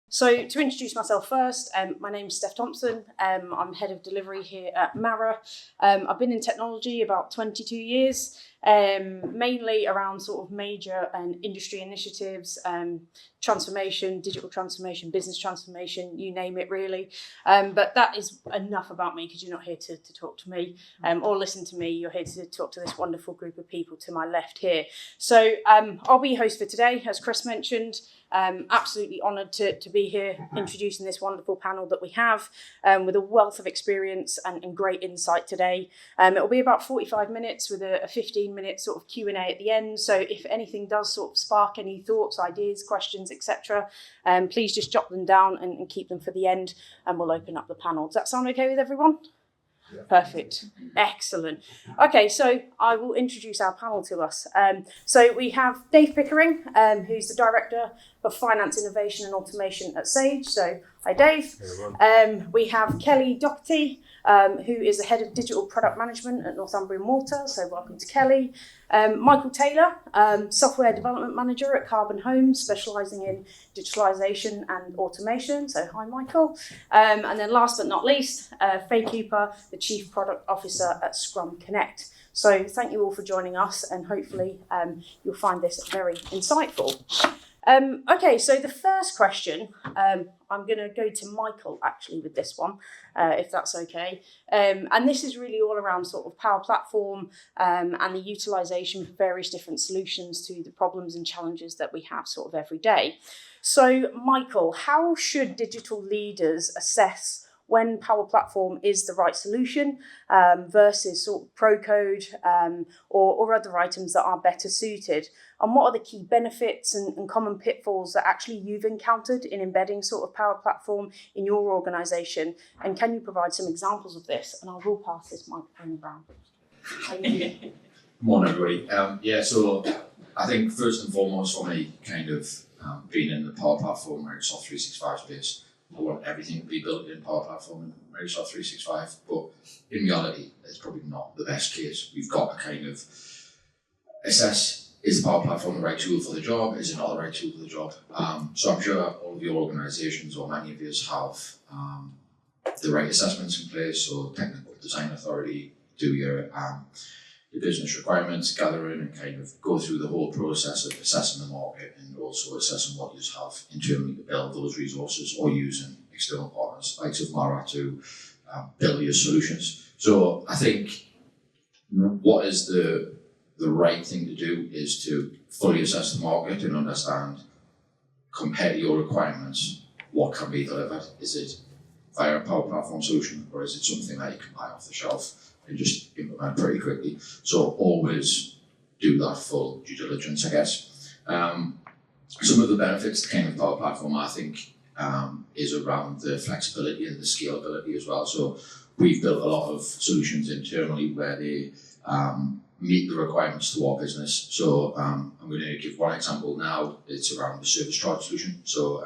So to introduce myself first, my name's Steph Thompson. I'm head of delivery here at Mara. I've been in technology about 22 years, mainly around sort of major industry initiatives, transformation, digital transformation, business transformation, you name it really. But that is enough about me because you're not here to talk to me or listen to me. You're here to talk to this wonderful group of people to my left here. So I'll be your host for today, as Chris mentioned. Absolutely honoured to be here introducing this wonderful panel that we have with a wealth of experience and great insight today. It'll be about 45 minutes with a 15-minute sort of Q&A at the end. So if anything does sort of spark any thoughts, ideas, questions, etc., please just jot them down and keep them for the end and we'll open up the panel. Does that sound okay with everyone? Yeah. Perfect. Excellent. Okay, so I will introduce our panel to us. So we have Dave Pickering, who's the Director of Finance, Innovation and Automation at Sage. So hi, Dave. Hey, we have Kelly Doherty, who is the Head of Digital Product Management at Northumbrian Water. So welcome to Kelly. Michael Taylor, Software Development Manager at Karbon Homes, specialising in digitalisation and automation. So hi, Michael. And then last but not least, Faye Cooper, the Chief Product Officer at Scrumconnect. So thank you all for joining us and hopefully you'll find this very insightful. Okay, so the first question, I'm going to go to Michael actually with this one, if that's okay. And this is really all around sort of Power Platform and the utilisation of various different solutions to the problems and challenges that we have sort of every day. So Michael, how should digital leaders assess when Power Platform is the right solution versus sort of Pro Code or other items that are better suited? And what are the key benefits and common pitfalls that actually you've encountered in embedding sort of Power Platform in your organisation? And can you provide some examples of this? And I will pass this microphone around. Thank you. Good morning, everybody. So I think first and foremost for me, kind of being in the Power Platform Microsoft 365 space, I want everything to be built in Power Platform and Microsoft 365, but in reality, it's probably not the best case. We've got to kind of assess, is the Power Platform the right tool for the job? Is it not the right tool for the job? So I'm sure all of your organisations or many of yours have the right assessments in place, so technical design authority, do your business requirements gathering and kind of go through the whole process of assessing the market and also assessing what you have internally to build those resources or using external partners like Mara to build your solutions. So I think what is the right thing to do is to fully assess the market and understand, compare to your requirements, what can be delivered. Is it via a Power Platform solution or is it something that you can buy off the shelf and just implement pretty quickly? So always do that full due diligence, I guess. Some of the benefits to kind of Power Platform, I think, is around the flexibility and the scalability as well. So we've built a lot of solutions internally where they meet the requirements to our business. So I'm going to give one example now. It's around the service charge solution. So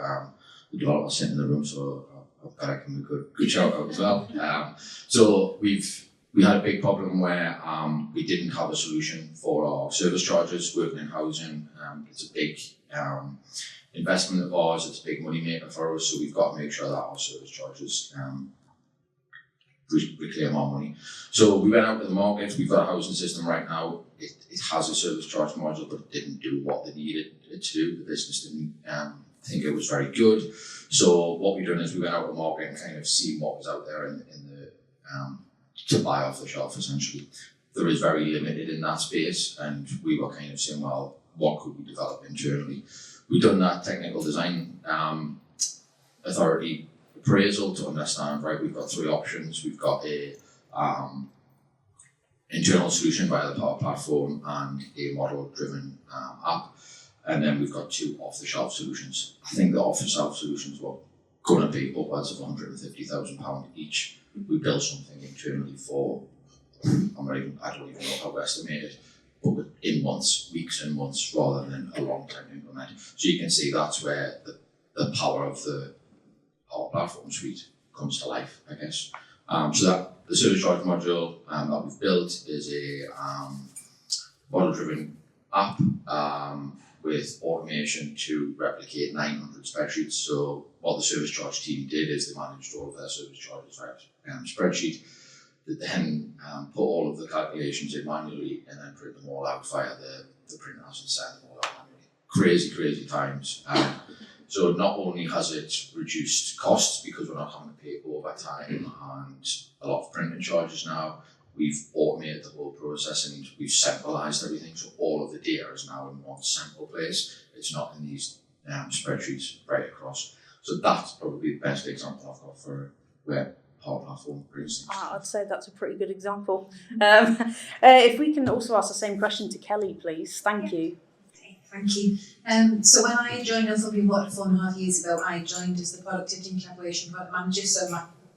the developer's sitting in the room, so I've got to give him a good shout out as well. So we had a big problem where we didn't have a solution for our service charges working in housing. It's a big investment of ours, it's a big money maker for us, so we've got to make sure that our service charges reclaim our money. So we went out to the market, we've got a housing system right now, it has a service charge module, but it didn't do what they needed it to do. The business didn't think it was very good. So what we've done is we went out to the market and kind of seen what was out there in the to buy off the shelf, essentially. There is very limited in that space, and we were kind of saying, well, what could we develop internally? We've done that technical design authority appraisal to understand, right, we've got three options. We've got a internal solution via the Power Platform and a model-driven app, and then we've got two off-the-shelf solutions. I think the off-the-shelf solutions were going to be upwards of £150,000 each. We built something internally for, I don't even know how to estimate it, but in months, weeks and months, rather than a long time to implement. So you can see that's where the power of the Power Platform suite comes to life, I guess. So that the service charge module that we've built is a model-driven app. with automation to replicate 900 spreadsheets. So what the service charge team did is they managed all of their service charges via spreadsheet, that then put all of the calculations in manually and then print them all out via the printers and send them all out manually. Crazy times. So not only has it reduced costs because we're not having to pay overtime and a lot of printing charges now, we've automated the whole process and we've centralised everything. So all of the data is now in one central place. It's not in these spreadsheets right across. So that's probably the best example I've got for where Power Platform brings things. I'd say that's a pretty good example. If we can also ask the same question to Kelly, please. Thank you. Thank you. So when I joined Northumbrian Water 4.5 years ago, I joined as the Productivity and Collaboration Product Manager, so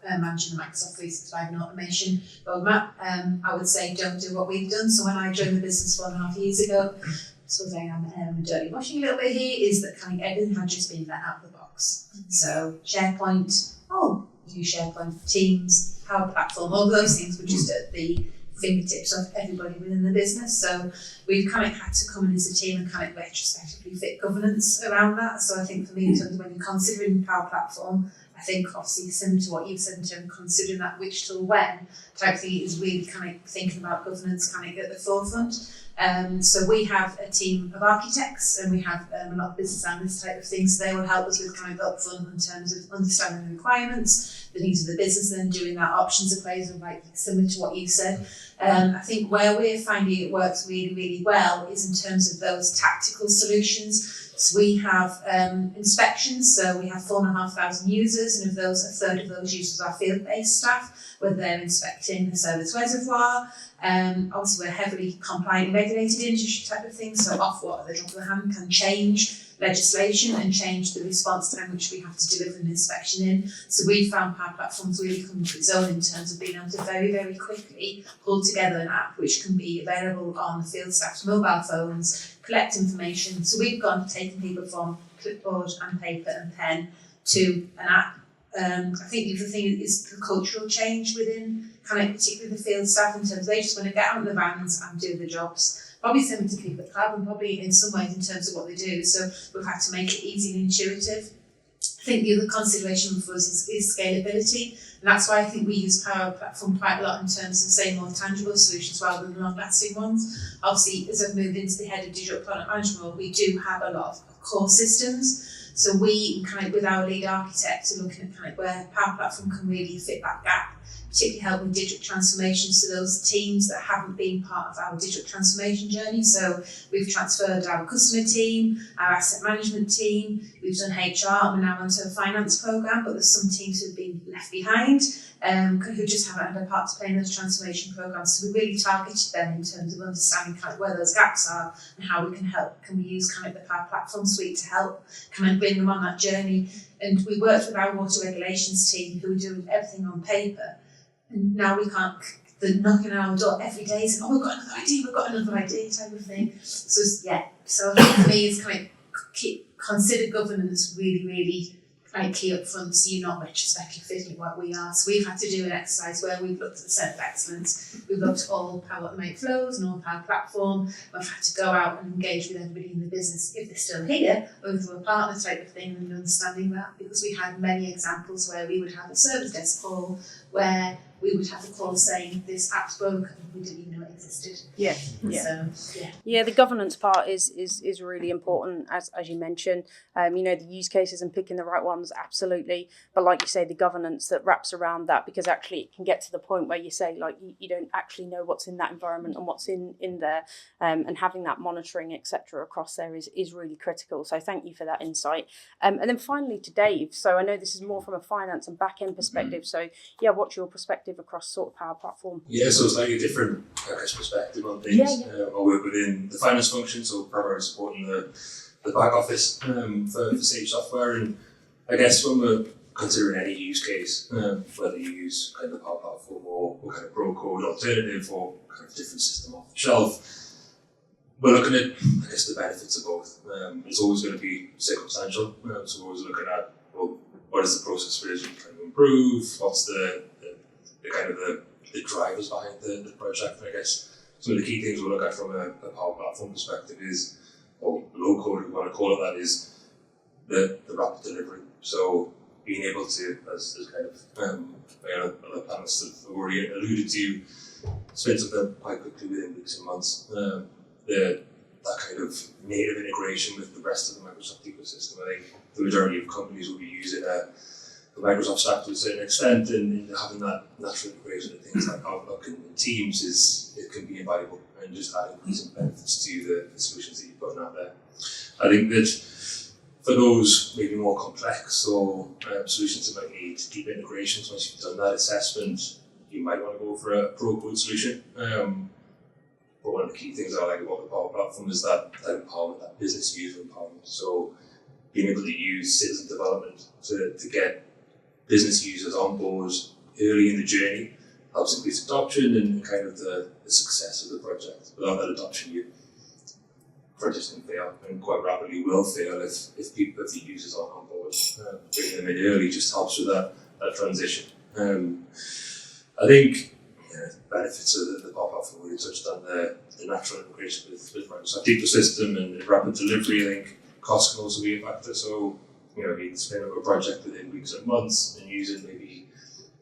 managing the Microsoft 365 and automation roadmap. I would say don't do what we've done. So when I joined the business 4.5 years ago, I suppose I am dirty washing a little bit here, is that kind of everything had just been let out of the box. So SharePoint, use SharePoint, Teams, Power Platform, all those things were just at the fingertips of everybody within the business. So we've kind of had to come in as a team and kind of retrospectively fit governance around that. So I think for me, in terms of when you're considering Power Platform, I think obviously similar to what you've said in terms of considering that which tool when type thing is really kind of thinking about governance kind of at the forefront. So we have a team of architects and we have a lot of business analysts type of things. So they will help us with kind of upfront in terms of understanding the requirements, the needs of the business, and then doing that options appraisal, like similar to what you said. I think where we're finding it works really, really well is in terms of those tactical solutions. So we have inspections, so we have 4,500 users, and of those, a third of those users are field-based staff, whether they're inspecting the service reservoir. Obviously, we're heavily compliant and regulated industry type of thing, so Ofwat at the drop of the hand can change legislation and change the response time which we have to deliver an inspection in. So we found Power Platforms really come to its own in terms of being able to very, very quickly pull together an app which can be available on the field staff's mobile phones, collect information. So we've gone taking people from clipboard and paper and pen to an app. I think the other thing is the cultural change within kind of particularly the field staff in terms of they just want to get out in the vans and do the jobs. Probably similar to people at Karbon, probably in some ways in terms of what they do. So we've had to make it easy and intuitive. I think the other consideration for us is scalability. And that's why I think we use Power Platform quite a lot in terms of, say, more tangible solutions rather than long-lasting ones. Obviously, as I've moved into the head of digital product management role, we do have a lot of core systems. So we kind of, with our lead architects, are looking at kind of where Power Platform can really fit that gap, particularly help with digital transformations to those teams that haven't been part of our digital transformation journey. So we've transferred our customer team, our asset management team, we've done HR, and we're now onto a finance programme, but there's some teams who've been left behind, who just haven't had a part to play in those transformation programmes. So we really targeted them in terms of understanding kind of where those gaps are and how we can help. Can we use kind of the Power Platform suite to help kind of bring them on that journey? And we worked with our water regulations team who were doing everything on paper. And now we can't, they're knocking on our door every day saying, we've got another idea type of thing. So yeah, so I think for me it's kind of consider governance really, really like key up front so you're not retrospectively fitting what we are. So we've had to do an exercise where we've looked at the Centre of Excellence, we've looked at all Power Automate flows and all Power Platform. We've had to go out and engage with everybody in the business if they're still here, or if they're a partner type of thing, and understanding that, because we had many examples where we would have a service desk call where we would have a call saying this app's broken, we didn't even know it existed. Yeah. So, the governance part is really important, as you mentioned. The use cases and picking the right ones, absolutely. But like you say, the governance that wraps around that, because actually it can get to the point where you say, like, you don't actually know what's in that environment and what's in there, and having that monitoring, etc., across there is really critical. So thank you for that insight. And then finally to Dave. So I know this is more from a finance and back end perspective. So yeah, what's your perspective across sort of Power Platform? Yeah, so it's slightly different, I guess, perspective on things. I work within the finance function, so primarily supporting the back office for Sage Software. And I guess when we're considering any use case, whether you use kind of the Power Platform or kind of pro code alternative or kind of different system off the shelf, we're looking at, I guess, the benefits of both. It's always going to be circumstantial, so we're always looking at, well, what is the process for this kind of improve, what's the kind of the drivers behind the project. And I guess some of the key things we'll look at from a Power Platform perspective is or low code, if you want to call it that, is the rapid delivery. So being able to, as kind of other panelists have already alluded to, spin something quite quickly within weeks and months. That kind of native integration with the rest of the Microsoft ecosystem. I think the majority of companies will be using the Microsoft stack to a certain extent, and having that natural integration of things like Outlook and Teams it can be invaluable, and just add increasing benefits to the solutions that you're putting out there. I think that for those maybe more complex or solutions that might need deep integrations, once you've done that assessment, you might want to go for a pro-code solution. But one of the key things I like about the Power Platform is that empowerment, that business user empowerment. So being able to use citizen development to get business users on board early in the journey helps increase adoption and kind of the success of the project. Without that adoption, projects can fail, and quite rapidly will fail if the users aren't on board. Bringing them in early just helps with that transition. I think benefits of the Power Platform, we touched on the natural integration with Microsoft ecosystem and rapid delivery. I think cost can also be a factor. So, you can spin up a project within weeks and months and using maybe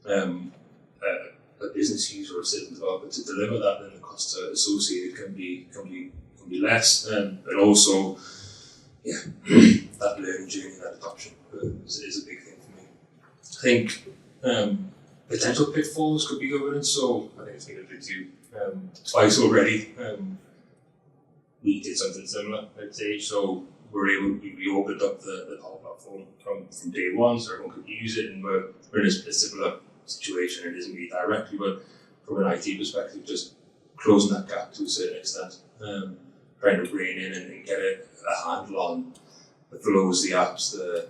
a business user or citizen developer to deliver that, then the costs associated can be less. And also, that learning journey, that adoption is a big thing for me. I think potential pitfalls could be governance. So I think it's been alluded to twice already. We did something similar at Sage, so we opened up the Power Platform from day one, so everyone could use it, and we're in a similar situation. It isn't me directly, but from an IT perspective, just closing that gap to a certain extent, trying to rein in and get a handle on the flows, the apps, the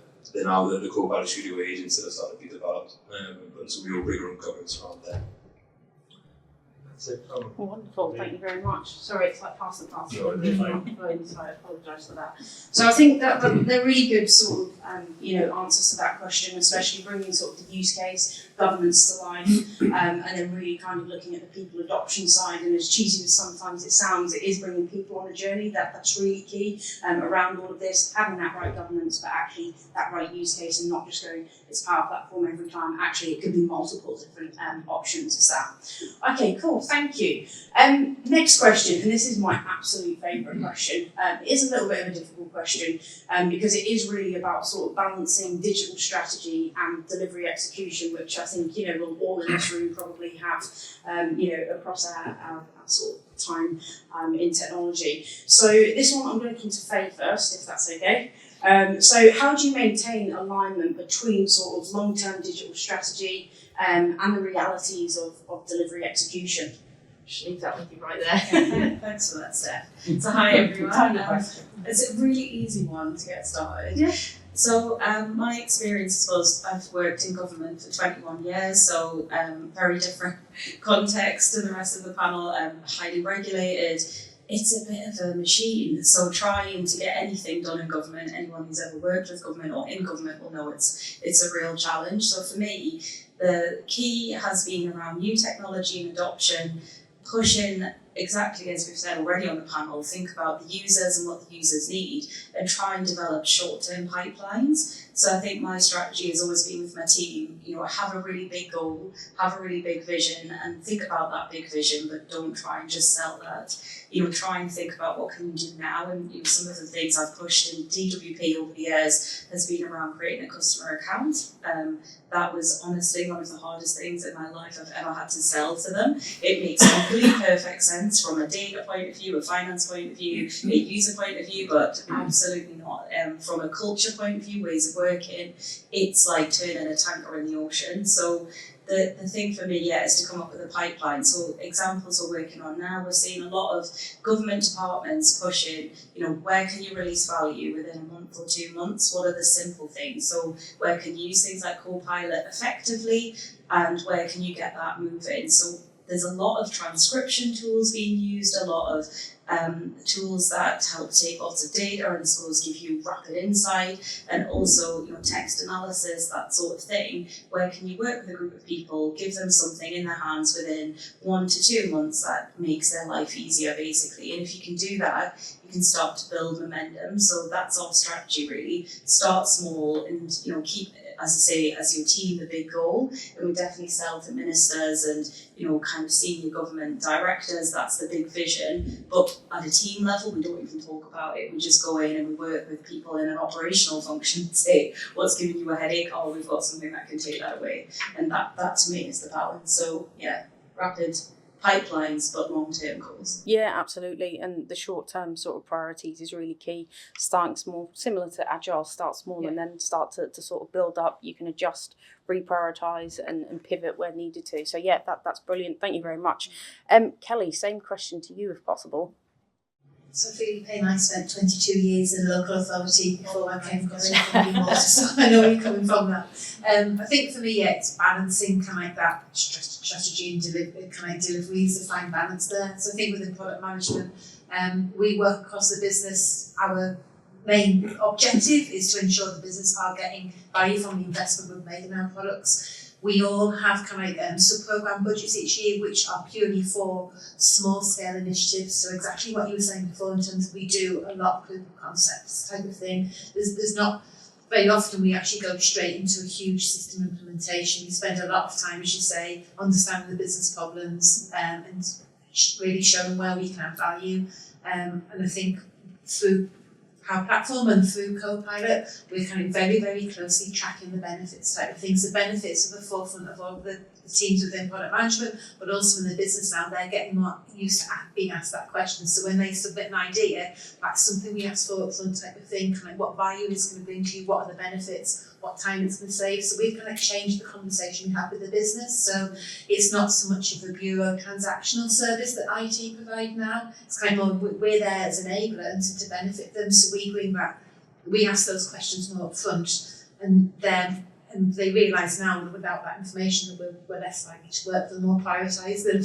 Copilot Studio agents that are starting to be developed, and some real rigor and governance around that. That's it. Wonderful, thank you very much. Sorry, it's like pass the parcel. No, it's fine. So I apologise for that. So I think that they're really good sort of answers to that question, especially bringing sort of the use case, governance to life, and then really kind of looking at the people adoption side. And as cheesy as sometimes it sounds, it is bringing people on a journey. That's really key around all of this, having that right governance, but actually that right use case, and not just going it's Power Platform every time. Actually, it could be multiple different options. Is that okay? Cool. Thank you. Next question, and this is my absolute favourite question. It is a little bit of a difficult question because it is really about sort of balancing digital strategy and delivery execution, which I think we'll all in this room probably have across our sort of time in technology. So this one I'm going to come to Faye first, if that's okay. So how do you maintain alignment between sort of long-term digital strategy and the realities of delivery execution? Just leave that with you right there. Thanks for that, Steph. So hi everyone. It's a really easy one to get started. Yeah. So my experience was I've worked in government for 21 years, so very different context to the rest of the panel, highly regulated. It's a bit of a machine, so trying to get anything done in government, anyone who's ever worked with government or in government will know it's a real challenge. So for me, the key has been around new technology and adoption, pushing exactly as we've said already on the panel, think about the users and what the users need, and try and develop short-term pipelines. So I think my strategy has always been with my team, have a really big goal, have a really big vision, and think about that big vision, but don't try and just sell that. Try and think about what can you do now. And some of the things I've pushed in DWP over the years has been around creating a customer account. That was honestly one of the hardest things in my life I've ever had to sell to them. It makes complete perfect sense from a data point of view, a finance point of view, a user point of view, but absolutely not. From a culture point of view, ways of working, it's like turning a tanker in the ocean. So the thing for me, is to come up with a pipeline. So examples we're working on now, we're seeing a lot of government departments pushing, where can you release value within a month or 2 months? What are the simple things? So where can you use things like Copilot effectively, and where can you get that moving? So there's a lot of transcription tools being used, a lot of tools that help take lots of data and I suppose give you rapid insight, and also text analysis, that sort of thing. Where can you work with a group of people, give them something in their hands within 1 to 2 months that makes their life easier, basically. And if you can do that, you can start to build momentum. So that's our strategy, really. Start small and keep, as I say, as your team the big goal. And we definitely sell to ministers and kind of senior government directors. That's the big vision. But at a team level, we don't even talk about it. We just go in and we work with people in an operational function and say, what's giving you a headache? Oh, we've got something that can take that away. And that to me is the balance. So yeah, rapid pipelines, but long-term goals. Yeah, absolutely. And the short-term sort of priorities is really key. Starting small, similar to Agile, start small and then start to sort of build up. You can adjust, reprioritise and pivot where needed to. So yeah, that's brilliant. Thank you very much. Kelly, same question to you if possible. So Philippine, I spent 22 years in local authority before I came across Northumbrian Water, so I know where you're coming from that. I think for me, it's balancing kind of like that strategy and delivery is to find balance there. So I think within product management, we work across the business. Our main objective is to ensure the business are getting value from the investment we've made in our products. We all have kind of sub-program budgets each year, which are purely for small-scale initiatives. So exactly what you were saying before in terms of we do a lot of proof of concepts type of thing. There's not very often we actually go straight into a huge system implementation. We spend a lot of time, as you say, understanding the business problems and really showing where we can add value. And I think through Power Platform and through Copilot, we're kind of very, very closely tracking the benefits type of things. The benefits are the forefront of all the teams within product management, but also in the business now, they're getting more used to being asked that question. So when they submit an idea, that's something we ask for upfront type of thing, kind of what value it's going to bring to you, what are the benefits, what time it's going to save. So we've kind of changed the conversation we have with the business. So it's not so much of a bureau transactional service that IT provide now. It's kind of more, we're there as an enabler and to benefit them. So we bring that, we ask those questions more upfront, and they realise now that without that information that we're less likely to work them or prioritise them.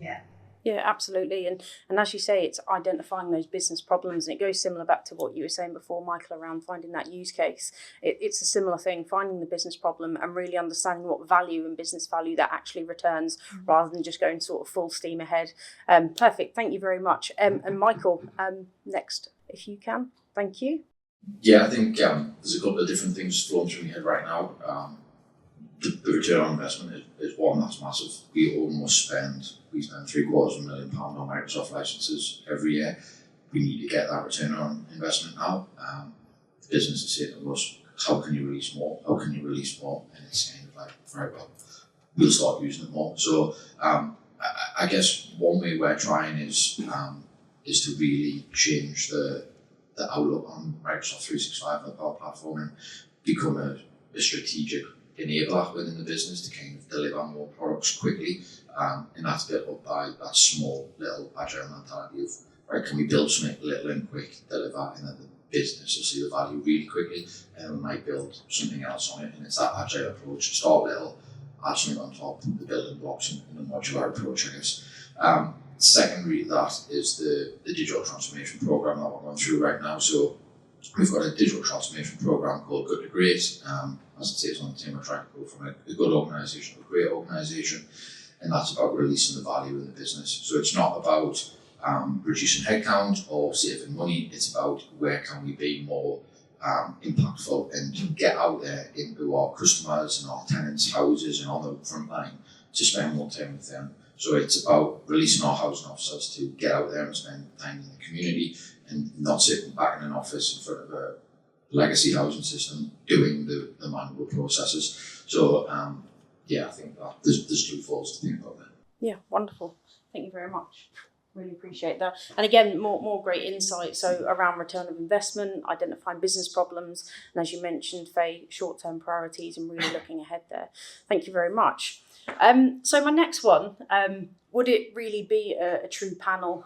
Yeah. Yeah, absolutely. And as you say, it's identifying those business problems. And it goes similar back to what you were saying before, Michael, around finding that use case. It's a similar thing, finding the business problem and really understanding what value and business value that actually returns rather than just going sort of full steam ahead. Perfect. Thank you very much. And Michael, next, if you can. Thank you. Yeah, I think there's a couple of different things flowing through my head right now. The return on investment is one that's massive. We spend £750,000 on Microsoft licenses every year. We need to get that return on investment now. The business is saying to us, how can you release more? How can you release more? And it's kind of like, right, well, we'll start using it more. So I guess one way we're trying is to really change the outlook on Microsoft 365 and the Power Platform and become a strategic enabler within the business to kind of deliver more products quickly. And that's built up by that small little agile mentality of, right, can we build something little and quick, deliver, and then the business will see the value really quickly, and we might build something else on it. And it's that agile approach, start little, add something on top, the building blocks in a modular approach, I guess. Secondary to that is the digital transformation program that we're going through right now. So we've got a digital transformation program called Good to Great. As it says on the team, we're trying to go from a good organisation to a great organisation, and that's about releasing the value in the business. So it's not about reducing headcount or saving money. It's about where can we be more impactful and get out there into our customers and our tenants' houses and on the front line to spend more time with them. So it's about releasing our housing officers to get out there and spend time in the community and not sitting back in an office in front of a legacy housing system doing the manual processes. So I think that there's twofolds to think about there. Yeah, wonderful. Thank you very much. Really appreciate that. And again, more great insight. So around return of investment, identifying business problems, and as you mentioned, Faye, short-term priorities and really looking ahead there. Thank you very much. So my next one, would it really be a true panel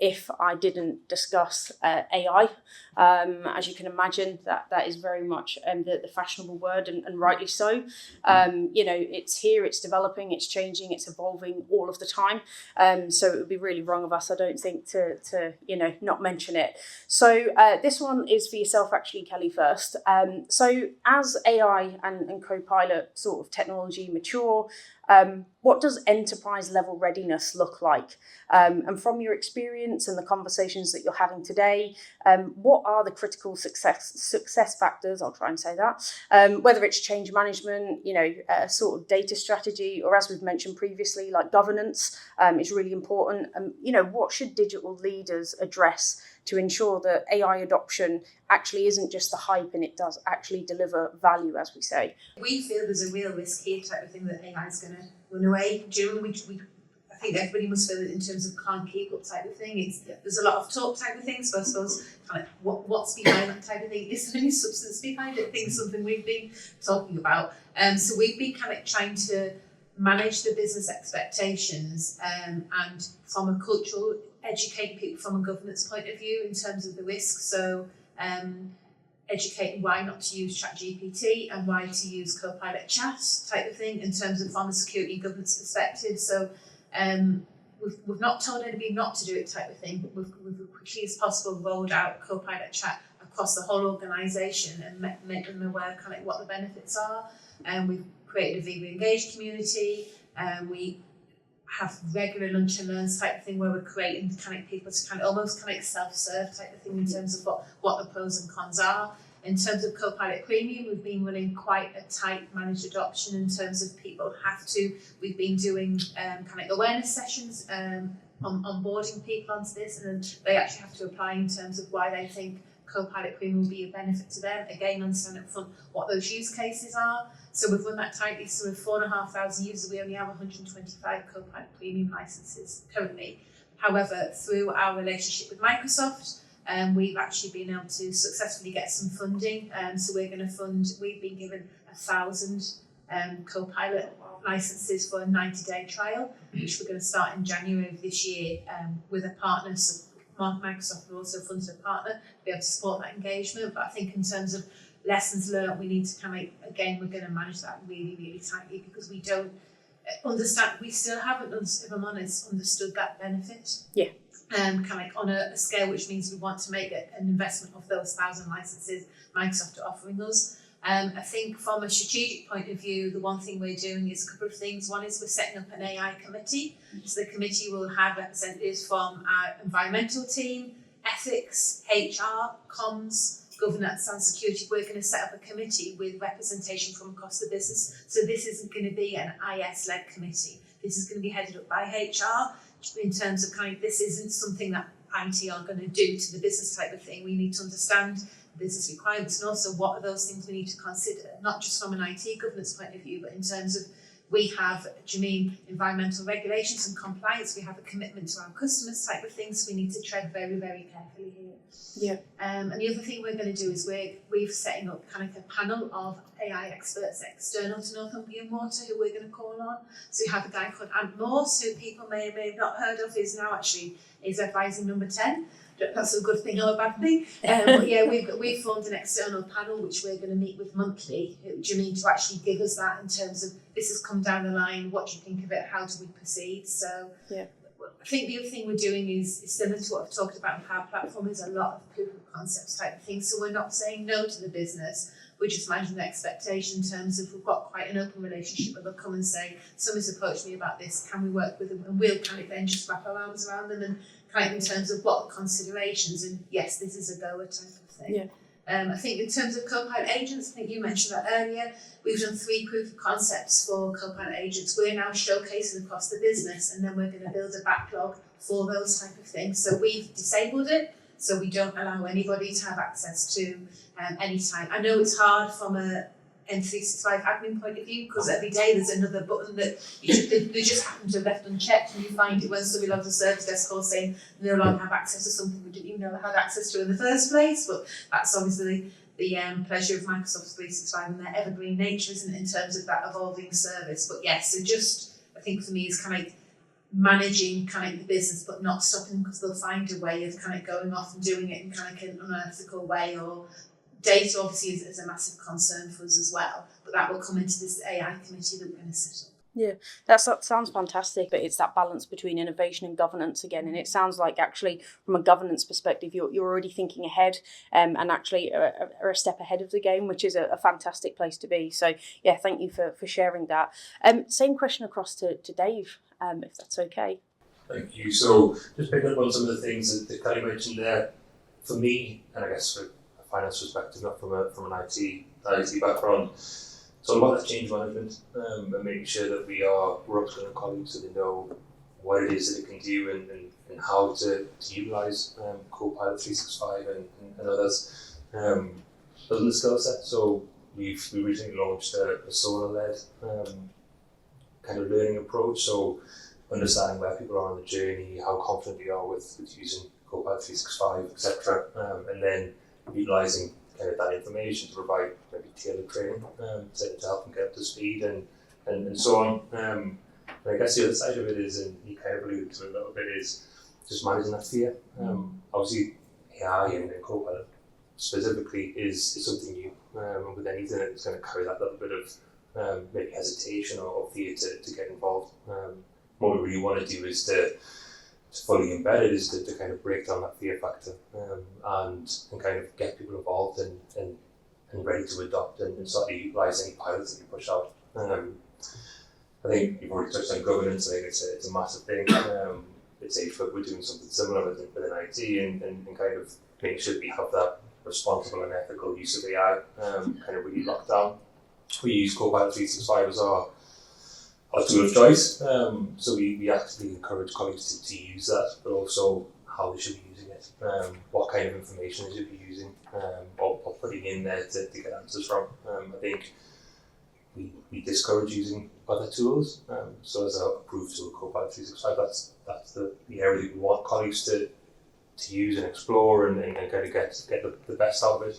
if I didn't discuss AI. As you can imagine, that is very much the fashionable word, and rightly so. It's here, it's developing, it's changing, it's evolving all of the time. So it would be really wrong of us, I don't think, to not mention it. So this one is for yourself, actually, Kelly, first. So as AI and Copilot sort of technology mature, what does enterprise level readiness look like? And from your experience and the conversations that you're having today, what are the critical success factors? I'll try and say that. Whether it's change management, sort of data strategy, or as we've mentioned previously, like governance, is really important. What should digital leaders address to ensure that AI adoption actually isn't just the hype and it does actually deliver value, as we say? We feel there's a real risk here type of thing that AI is going to run away. I think everybody must feel it in terms of can't keep up type of thing. There's a lot of talk type of things, but I suppose kind of what's behind that type of thing? Is there any substance behind it? I think something we've been talking about. So we've been kind of trying to manage the business expectations and from a cultural, educate people from a governance point of view in terms of the risks. So educating why not to use ChatGPT and why to use Copilot chat type of thing in terms of from a security and governance perspective. So we've not told anybody not to do it type of thing, but we've as quickly as possible rolled out Copilot chat across the whole organisation and make them aware of kind of what the benefits are. And we've created a Viva Engage community. We have regular lunch and learns type of thing where we're creating to connect people to kind of almost kind of self-serve type of thing in terms of what the pros and cons are. In terms of Copilot Premium, we've been running quite a tight managed adoption in terms of people have to. We've been doing kind of awareness sessions on onboarding people onto this, and then they actually have to apply in terms of why they think Copilot Premium will be a benefit to them. Again, understand up front what those use cases are. So we've run that tightly. So with 4,500 users, we only have 125 Copilot Premium licenses currently. However, through our relationship with Microsoft, we've actually been able to successfully get some funding. So we're going to fund, we've been given 1,000 Copilot licenses for a 90-day trial, which we're going to start in January of this year with a partner. So Microsoft will also fund a partner to be able to support that engagement. But I think in terms of lessons learned, we need to kind of, again, we're going to manage that really, really tightly because we don't understand, we still haven't, if I'm honest, understood that benefit. Yeah. Kind of on a scale which means we want to make an investment of those 1,000 licenses Microsoft are offering us. I think from a strategic point of view, the one thing we're doing is a couple of things. One is we're setting up an AI committee. So the committee will have representatives from our environmental team, ethics, HR, comms, governance and security. We're going to set up a committee with representation from across the business. So this isn't going to be an IS-led committee. This is going to be headed up by HR in terms of kind of, this isn't something that IT are going to do to the business type of thing. We need to understand business requirements and also what are those things we need to consider, not just from an IT governance point of view, but in terms of we have, do you mean environmental regulations and compliance? We have a commitment to our customers type of things, so we need to tread very, very carefully here. Yeah. And the other thing we're going to do is we're setting up kind of a panel of AI experts external to Northumbrian Water who we're going to call on. So we have a guy called Ant Morse, who people may have not heard of, is now actually is advising number 10. That's a good thing or a bad thing. But yeah, we've formed an external panel which we're going to meet with monthly. Do you mean to actually give us that in terms of this has come down the line, what do you think of it, how do we proceed? So yeah. I think the other thing we're doing is similar to what I've talked about in Power Platform, is a lot of proof of concepts type of things. So we're not saying no to the business, we're just managing the expectation in terms of we've got quite an open relationship where they'll come and say, somebody's approached me about this, can we work with them? And we'll kind of then just wrap our arms around them and kind of in terms of what the considerations, and yes, this is a goer type of thing. Yeah. I think in terms of Copilot agents, I think you mentioned that earlier, we've done 3 proof of concepts for Copilot agents. We're now showcasing across the business, and then we're going to build a backlog for those type of things. So we've disabled it, so we don't allow anybody to have access to any time. I know it's hard from a M365 admin point of view, because every day there's another button that they just happen to have left unchecked, and you find it when somebody logs a service desk call saying they no longer have access to something we didn't even know they had access to in the first place. But that's obviously the pleasure of Microsoft 365 and their evergreen nature, isn't it, in terms of that evolving service. But yes, so just I think for me is kind of managing kind of the business but not stopping, because they'll find a way of kind of going off and doing it in kind of an unethical way. Or data obviously is a massive concern for us as well, but that will come into this AI committee that we're going to set up. Yeah, that sounds fantastic, but it's that balance between innovation and governance again. And it sounds like actually from a governance perspective, you're already thinking ahead and actually are a step ahead of the game, which is a fantastic place to be. So yeah, thank you for sharing that. Same question across to Dave, if that's okay. Thank you. So just picking up on some of the things that Kelly mentioned there, for me, and I guess from a finance perspective, not from an IT background, it's all about that change management and making sure that we're upskilling colleagues so they know what it is that it can do and how to utilise Copilot 365 and others. Building the skill set. So we recently launched a solar-led kind of learning approach. So understanding where people are on the journey, how confident they are with using Copilot 365, etc. And then utilising kind of that information to provide maybe tailored training to help them get up to speed and so on. And I guess the other side of it is, and you kind of alluded to it a little bit, is just managing that fear. Obviously, AI and Copilot specifically is something new. With anything, it's going to carry that little bit of maybe hesitation or fear to get involved. What we really want to do is to fully embed it, is to kind of break down that fear factor and kind of get people involved and ready to adopt and start to utilise any pilots that you push out. I think you've already touched on governance. I think it's a massive thing. It's we're doing something similar within IT and kind of making sure that we have that responsible and ethical use of AI kind of really locked down. We use Copilot 365 as our tool of choice. So we actively encourage colleagues to use that, but also how they should be using it, what kind of information they should be using, or putting in there to get answers from. I think we discourage using other tools. So as a approved tool, Copilot 365, that's the area that we want colleagues to use and explore and kind of get the best out of it.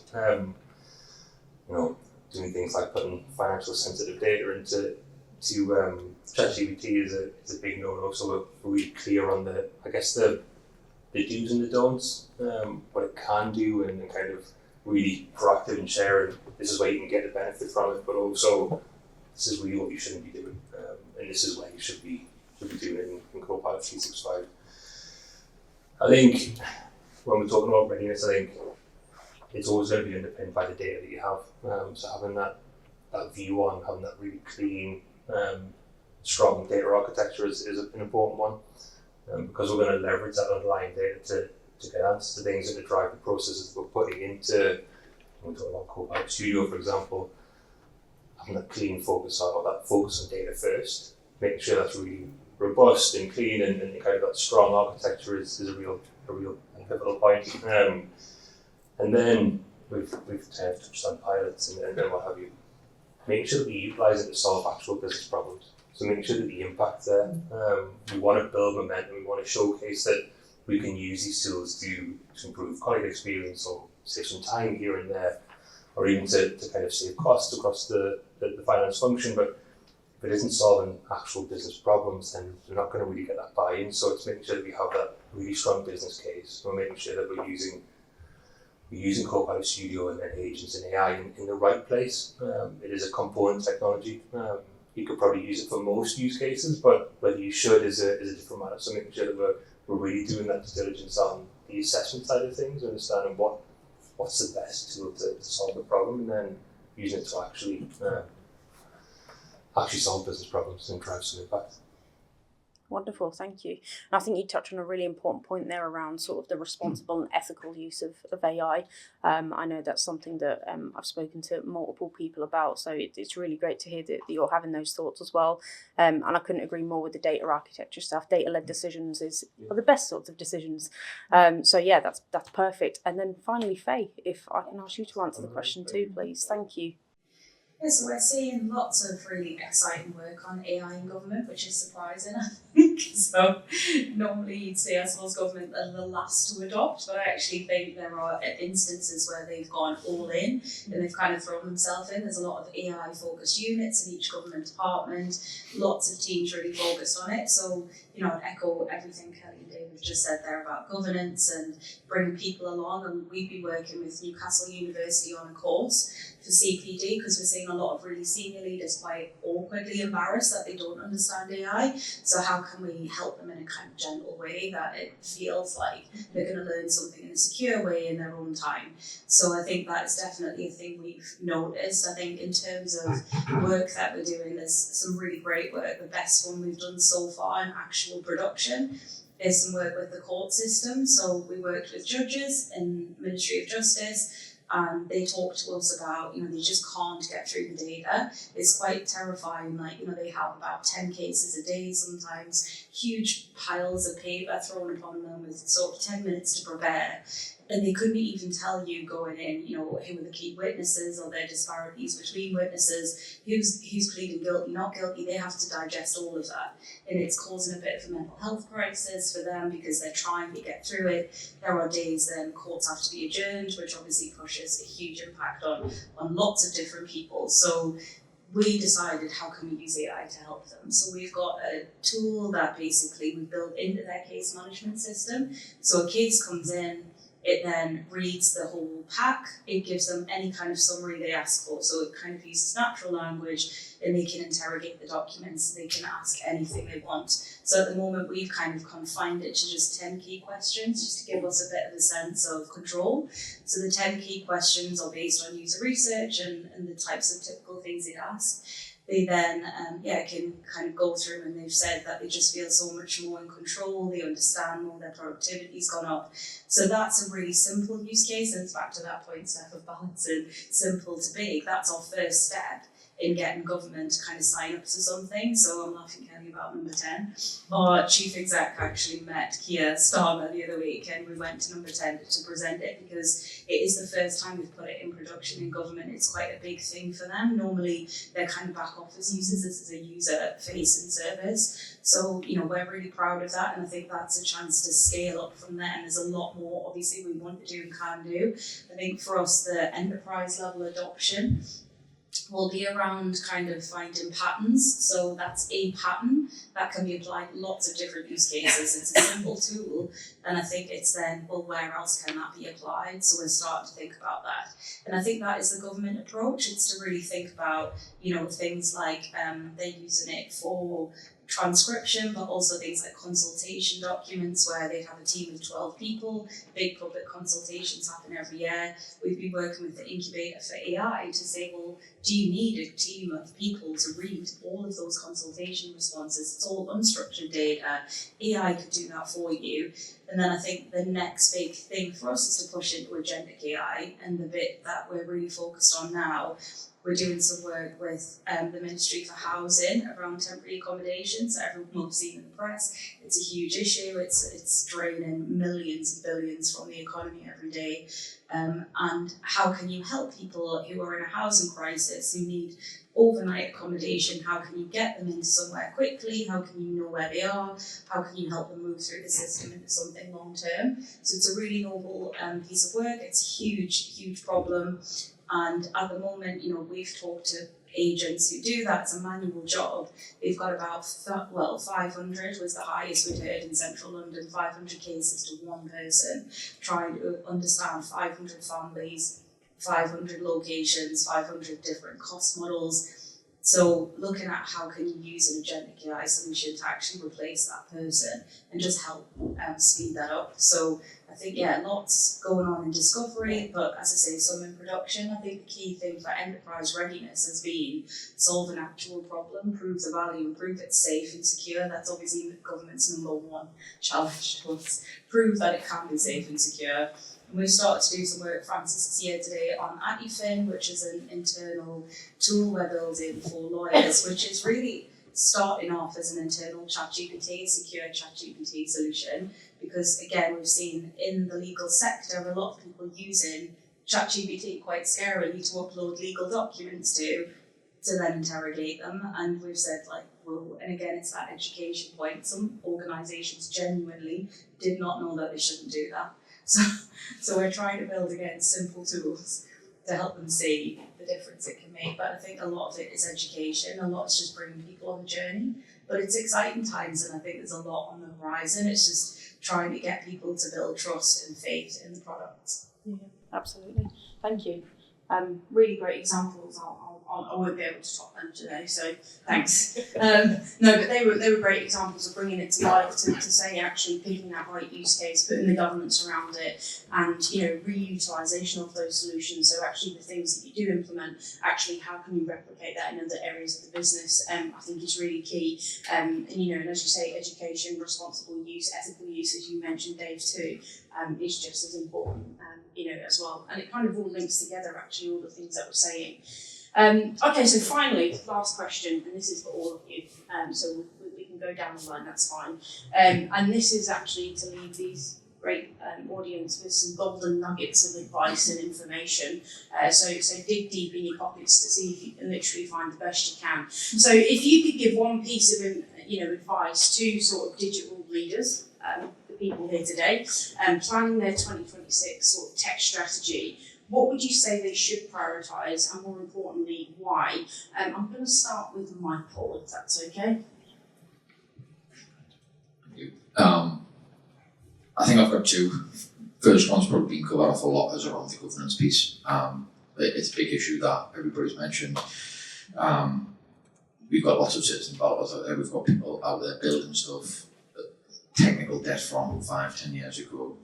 Doing things like putting financial sensitive data into ChatGPT is a big no-no, so we're really clear on the do's and the don'ts, what it can do, and kind of really proactive in sharing. This is where you can get the benefit from it, but also this is really what you shouldn't be doing, and this is where you should be doing it in Copilot 365. I think when we're talking about readiness, I think it's always going to be underpinned by the data that you have. So having that view on, having that really clean, strong data architecture is an important one, because we're going to leverage that underlying data to get answers to things that drive the processes that we're putting into. When we talk about Copilot Studio, for example, having that clean focus on, or that focus on data first, making sure that's really robust and clean and kind of that strong architecture is a real pivotal point. And then we've kind of touched on pilots and then what have you. Making sure that we utilise it to solve actual business problems. So making sure that the impact there, we want to build momentum, we want to showcase that we can use these tools to improve colleague experience or save some time here and there, or even to kind of save costs across the finance function. But if it isn't solving actual business problems, then we're not going to really get that buy-in. So it's making sure that we have that really strong business case. We're making sure that we're using Copilot Studio and agents and AI in the right place. It is a component technology. You could probably use it for most use cases, but whether you should is a different matter. So making sure that we're really doing that due diligence on the assessment side of things, understanding what's the best tool to solve the problem, and then using it to actually solve business problems and drive some impact. Wonderful, thank you. And I think you touched on a really important point there around sort of the responsible and ethical use of AI. I know that's something that I've spoken to multiple people about, so it's really great to hear that you're having those thoughts as well. And I couldn't agree more with the data architecture stuff. Data-led decisions are the best sorts of decisions. So yeah, that's perfect. And then finally, Faye, if I can ask you to answer the question too, please. Thank you. Yeah, so we're seeing lots of really exciting work on AI in government, which is surprising. think. So normally you'd say, I suppose, government are the last to adopt, but I actually think there are instances where they've gone all in and they've kind of thrown themselves in. There's a lot of AI focused units in each government department, lots of teams really focused on it. So, I'd echo everything Kelly and David just said there about governance and bringing people along. And we've been working with Newcastle University on a course for CPD because we're seeing a lot of really senior leaders quite awkwardly embarrassed that they don't understand AI. So how can we help them in a kind of gentle way that it feels like they're going to learn something in a secure way in their own time? So I think that is definitely a thing we've noticed. I think in terms of work that we're doing, there's some really great work. The best one we've done so far in actual production is some work with the court system. So we worked with judges in Ministry of Justice, and they talk to us about, they just can't get through the data. It's quite terrifying, they have about 10 cases a day sometimes, huge piles of paper thrown upon them with sort of 10 minutes to prepare. And they couldn't even tell you going in, who are the key witnesses or their disparities between witnesses, who's pleading guilty, not guilty. They have to digest all of that. And it's causing a bit of a mental health crisis for them because they're trying to get through it. There are days then courts have to be adjourned, which obviously pushes a huge impact on lots of different people. So we decided, how can we use AI to help them? So we've got a tool that basically we built into their case management system. So a case comes in, it then reads the whole pack, it gives them any kind of summary they ask for, so it kind of uses natural language and they can interrogate the documents, they can ask anything they want. So at the moment we've kind of confined it to just 10 key questions, just to give us a bit of a sense of control. So the 10 key questions are based on user research and the types of typical things they'd ask. They then can kind of go through, and they've said that they just feel so much more in control, they understand more, their productivity's gone up. So that's a really simple use case, and it's back to that point, Steph, of balancing simple to big. That's our first step in getting government to kind of sign up to something. So I'm laughing, Kelly, about number 10. Our chief exec actually met Keir Starmer the other week, and we went to number 10 to present it because it is the first time we've put it in production in government. It's quite a big thing for them. Normally, their kind of back office uses this as a user-facing service. So, we're really proud of that, and I think that's a chance to scale up from there. And there's a lot more, obviously, we want to do and can do. I think for us, the enterprise level adoption will be around kind of finding patterns. So that's a pattern that can be applied to lots of different use cases. It's a simple tool, and I think it's then, well, where else can that be applied? So we're starting to think about that. And I think that is the government approach. It's to really think about, things like they're using it for transcription, but also things like consultation documents where they have a team of 12 people. Big public consultations happen every year. We've been working with the incubator for AI to say, well, do you need a team of people to read all of those consultation responses? It's all unstructured data. AI could do that for you. And then I think the next big thing for us is to push into agentic AI, and the bit that we're really focused on now, we're doing some work with the Ministry for Housing around temporary accommodation. So everyone will have seen in the press, it's a huge issue. It's draining millions and billions from the economy every day. And how can you help people who are in a housing crisis, who need overnight accommodation? How can you get them into somewhere quickly? How can you know where they are? How can you help them move through the system into something long term? So it's a really noble piece of work. It's a huge, huge problem. And at the moment, we've talked to agents who do that. It's a manual job. They've got about 500 was the highest we'd heard in central London, 500 cases to one person, trying to understand 500 families, 500 locations, 500 different cost models. So looking at how can you use an agentic AI solution to actually replace that person and just help speed that up. So I think, lots going on in discovery, but as I say, some in production. I think the key thing for enterprise readiness has been solve an actual problem, prove the value, and prove it's safe and secure. That's obviously the government's number one challenge to us. Prove that it can be safe and secure. And we've started to do some work, Francis is here today, on AtiFin, which is an internal tool we're building for lawyers, which is really starting off as an internal ChatGPT, secure ChatGPT solution, because again, we've seen in the legal sector, a lot of people using ChatGPT quite scarily to upload legal documents to. to then interrogate them. And we've said like, well, and again, it's that education point. Some organisations genuinely did not know that they shouldn't do that. So we're trying to build, again, simple tools to help them see the difference it can make. But I think a lot of it is education, a lot is just bringing people on the journey. But it's exciting times, and I think there's a lot on the horizon. It's just trying to get people to build trust and faith in the products. Yeah, absolutely. Thank you. Really great examples. I won't be able to top them today, so thanks. No, but they were great examples of bringing it to life, to say actually picking that right use case, putting the governance around it, and reutilisation of those solutions. So actually the things that you do implement, actually how can you replicate that in other areas of the business? I think is really key. And as you say, education, responsible use, ethical use, as you mentioned, Dave, too, is just as important, as well. And it kind of all links together, actually, all the things that we're saying. Okay, so finally, last question, and this is for all of you, so we can go down the line, that's fine. And this is actually to leave these great audience with some golden nuggets of advice and information. So dig deep in your pockets to see if you can literally find the best you can. So if you could give one piece of advice to sort of digital leaders, the people here today, planning their 2026 sort of tech strategy, what would you say they should prioritise, and more importantly, why? I'm going to start with Michael, if that's okay. Thank you. I think I've got two. First one's probably been covered off a lot, is around the governance piece. It's a big issue that everybody's mentioned. We've got lots of citizen developers out there. We've got people out there building stuff, technical debt from 5-10 years ago.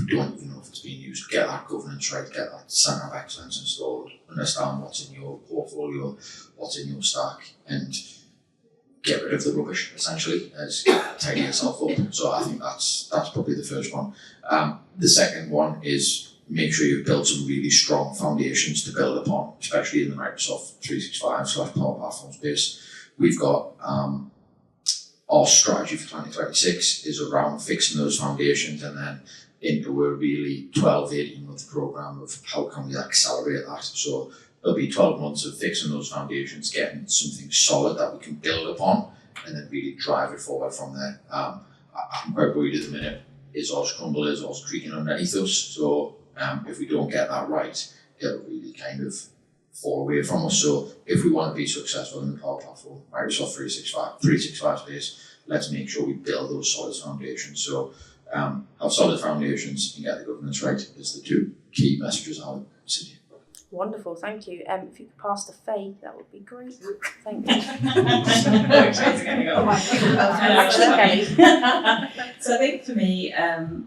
Don't even know if it's being used. Get that governance right, get that centre of excellence installed, understand what's in your portfolio, what's in your stack, and get rid of the rubbish, essentially, as tidy yourself up. So I think that's probably the first one. The second one is make sure you've built some really strong foundations to build upon, especially in the Microsoft 365/Power Platform space. We've got our strategy for 2026 is around fixing those foundations and then into a really 12-18 month program of how can we accelerate that. So there'll be 12 months of fixing those foundations, getting something solid that we can build upon, and then really drive it forward from there. I'm quite worried at the minute, is Oz crumble, is Oz creaking underneath us. So if we don't get that right, it'll really kind of fall away from us. So if we want to be successful in the Power Platform, Microsoft 365 space, let's make sure we build those solid foundations. So have solid foundations and get the governance right is the two key messages I would say. Wonderful, thank you. If you could pass to Faye, that would be great. Thank you. So I think for me,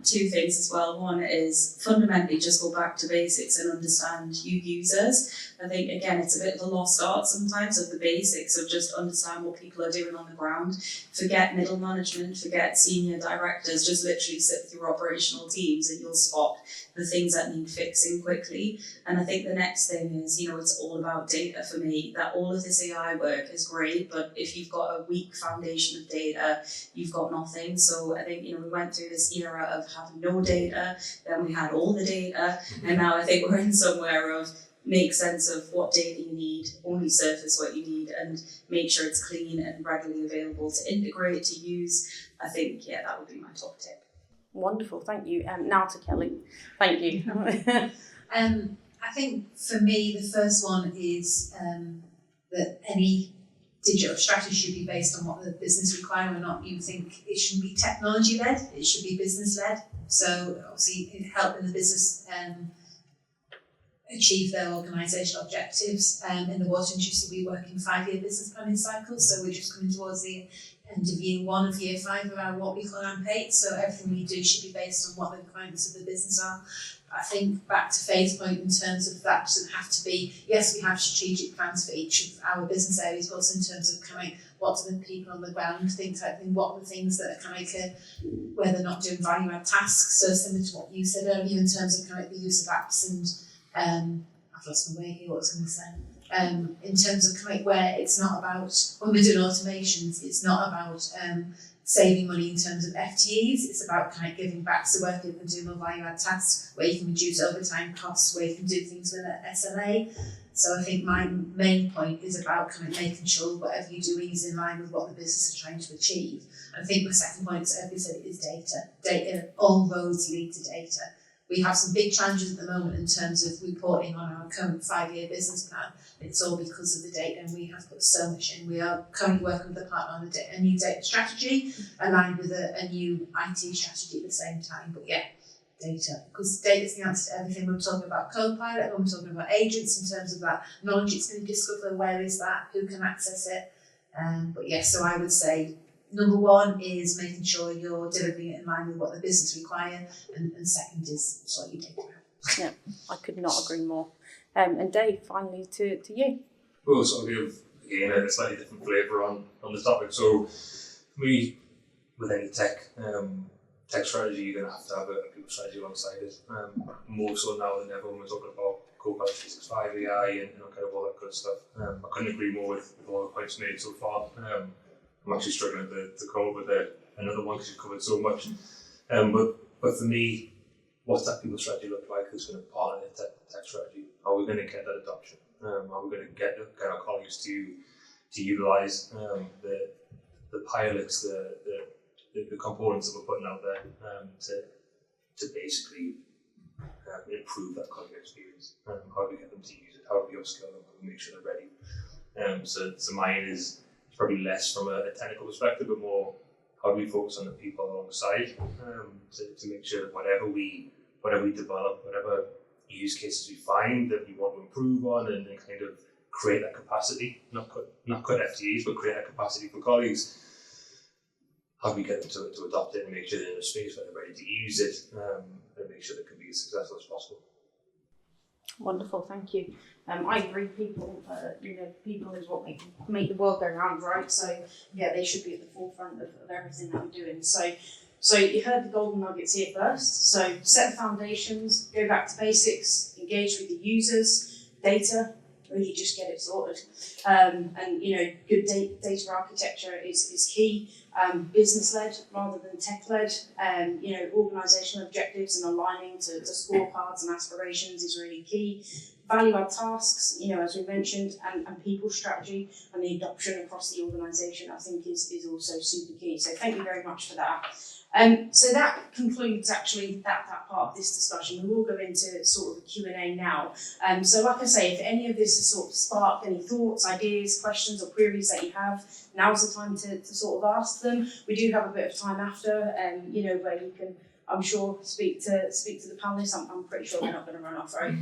two things as well. One is fundamentally just go back to basics and understand you users. I think, again, it's a bit of a lost art sometimes of the basics of just understand what people are doing on the ground. Forget middle management, forget senior directors, just literally sit with your operational teams and you'll spot the things that need fixing quickly. And I think the next thing is, it's all about data for me, that all of this AI work is great, but if you've got a weak foundation of data, you've got nothing. So I think, we went through this era of having no data, then we had all the data, and now I think we're in somewhere of make sense of what data you need, only surface what you need, and make sure it's clean and readily available to integrate, to use. I think, that would be my top tip. Wonderful, thank you. Now to Kelly. Thank you. I think for me, the first one is that any digital strategy should be based on what the business require or not. You think it shouldn't be technology led, it should be business led. So obviously helping the business achieve their organisational objectives. In the water industry, we work in 5-year business planning cycles, so we're just coming towards the end of year 1 of year 5 around what we call AMP8, so everything we do should be based on what the requirements of the business are. I think back to Faye's point in terms of that doesn't have to be, yes, we have strategic plans for each of our business areas, but also in terms of what do the people on the ground think, what are the things that are where they're not doing value add tasks, so similar to what you said earlier in terms of the use of apps and I've lost my way here, what I was going to say. In terms of where it's not about, when we're doing automations, it's not about saving money in terms of FTEs, it's about giving back, so where people can do more value add tasks, where you can reduce overtime costs, where you can do things with an SLA. So I think my main point is about kind of making sure whatever you're doing is in line with what the business is trying to achieve. And I think my second point, as Emily said, is data. Data, all roads lead to data. We have some big challenges at the moment in terms of reporting on our current 5-year business plan. It's all because of the data, and we have put so much in. We are currently working with a partner on a new data strategy aligned with a new IT strategy at the same time. But yeah, data, because data is the answer to everything. We're talking about Copilot, we're talking about agents in terms of that knowledge it's going to discover, where is that, who can access it. But yes, so I would say number one is making sure you're delivering it in line with what the business require, and second is sort your data out. Yeah, I could not agree more. And Dave, finally to you. We'll sort of give, again, a slightly different flavour on the topic. So, with any tech strategy, you're going to have a people strategy alongside it. More so now than ever when we're talking about Copilot 365, AI, and kind of all that good stuff. I couldn't agree more with all the points made so far. I'm actually struggling to come up with another one because you've covered so much. But for me, what's that people strategy look like that's going to part in a tech strategy? How are we going to get that adoption? How are we going to get our colleagues to utilise the pilots, the components that we're putting out there to basically improve that colleague experience? How do we get them to use it? How do we upskill them? How do we make sure they're ready? So mine is probably less from a technical perspective, but more how do we focus on the people alongside to make sure that whatever we develop, whatever use cases we find that we want to improve on, and kind of create that capacity, not cut FTEs, but create that capacity for colleagues. How do we get them to adopt it and make sure they're in a space where they're ready to use it, and make sure they can be as successful as possible? Wonderful, thank you. I agree. People, people is what make the world go round, right? So yeah, they should be at the forefront of everything that we're doing. So you heard the golden nuggets here first. So set the foundations, go back to basics, engage with the users, data, really just get it sorted. And good data architecture is key. Business led rather than tech led. Organisational objectives and aligning to scorecards and aspirations is really key. Value add tasks, as we mentioned, and people strategy and the adoption across the organisation, I think is also super key. So thank you very much for that. So that concludes actually that part of this discussion. We will go into sort of a Q&A now. So like I say, if any of this has sort of sparked any thoughts, ideas, questions or queries that you have, now's the time to sort of ask them. We do have a bit of time after, where you can, I'm sure, speak to the panellists. I'm pretty sure they're not going to run off, right?